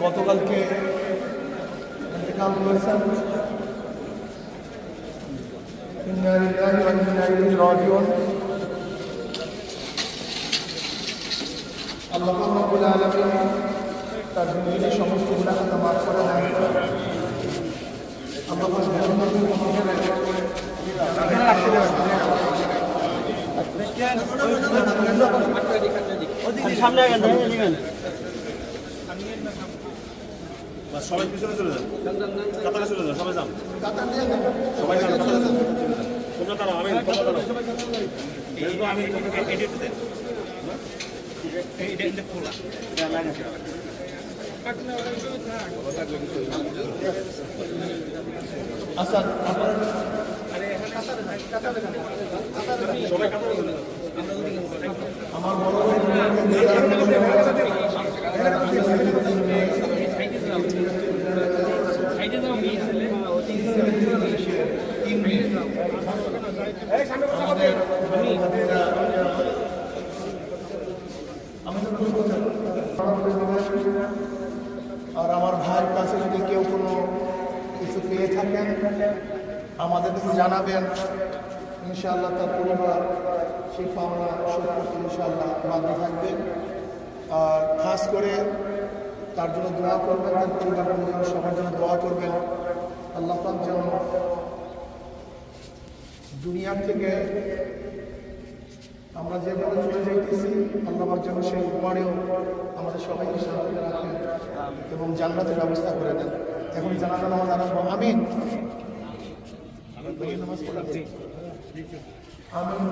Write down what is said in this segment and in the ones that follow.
গতকালকে ইন্তেকাল করেছেন। ইন্না লিল্লাহি ওয়া ইন্না ইলাইহি রাজিউন। আল্লাহ রাব্বুল আলামিন তার জিন্দেগির সমস্ত গুনাহকে মাফ করে দেন। আমরা সামনে সবাই পিছনে চলে যান, কাতারে চলে যান, সবাই যান, সবাই যান, তোমরা দাঁড়াও, আমি আচ্ছা আমার বড় আর আমার ভাইয়ের কাছে যদি কেউ কোনো কিছু পেয়ে থাকেন আমাদের কাছে জানাবেন। ইনশাআল্লাহ তার পরিবার সেই পাওনা শোধ করতে ইনশাআল্লাহ বাধ্য থাকবে। আর খাস করে তার জন্য দোয়া করবেন, তার পরিবারের জন্য সবার জন্য দোয়া করবেন। আল্লাহ পাক যেন দুনিয়ার থেকে আমরা যেভাবে চলে যাইতেছি আল্লাহ পাক যেন সেই উপরেও আমাদের সবাইকে শান্তিতে রাখেন এবং জান্নাতের ব্যবস্থা করে দেন। এখন জানাজা নামাজ আরম্ভ। আমিন নামাজ পড়াচ্ছি। আমিন।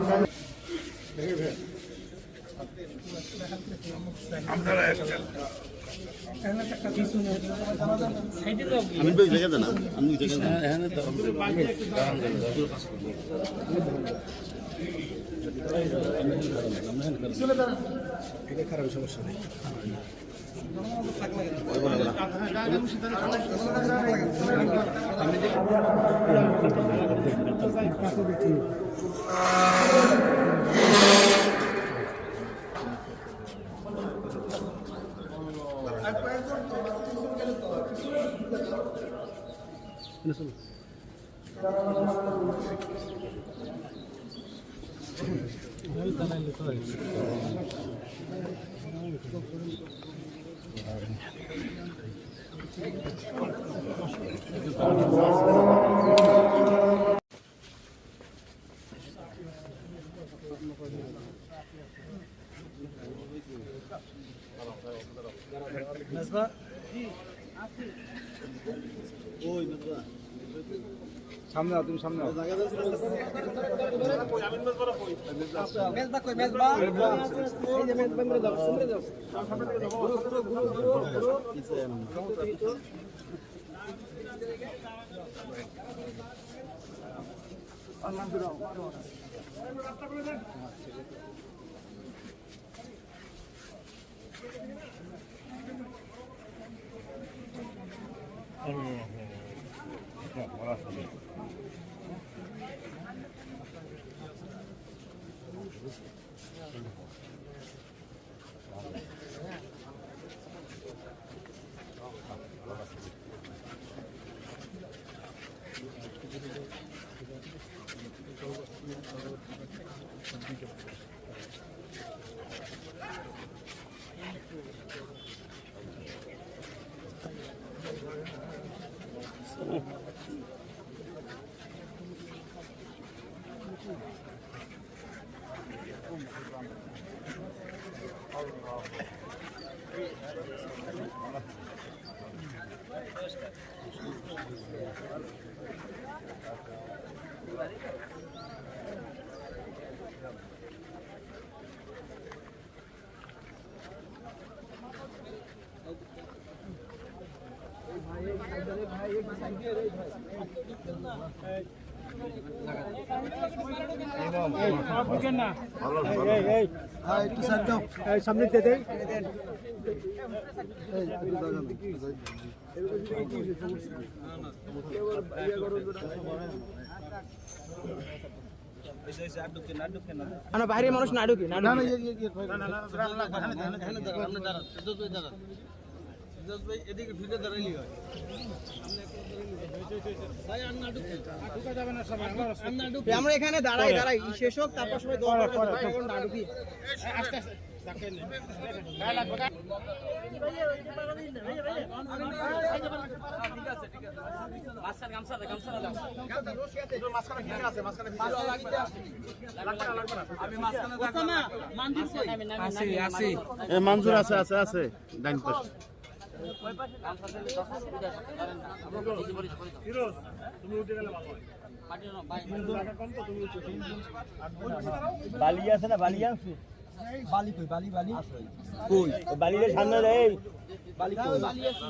খারাপ সমস্যা নেই। সামনে তুমি সামনে সামনে বাইরে মানুষ না ঢুকি না এদিকে ভিড়ে দাঁড়াইলি হয় আমরা এখানে দাঁড়াই দাঁড়াই শেষ হোক তারপর সবাই দৌড় করবে ভাই এখন না ঢুকি আস্তে আস্তে মঞ্জুর আছে আছে আছে ডাইন পাশ বালি আছে না বালি আছে বালি কই বালি বালি কই বালির সামনে রে বালি কই বালি আছে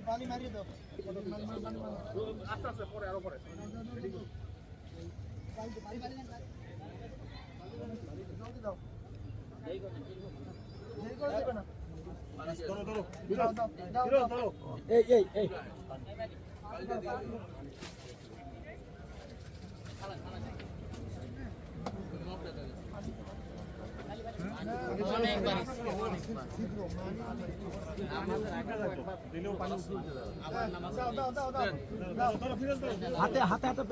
বালি মারিয়ে দাও আস্তে আস্তে পরে আরো পরে এই এই এই হাতে হাতে হাতে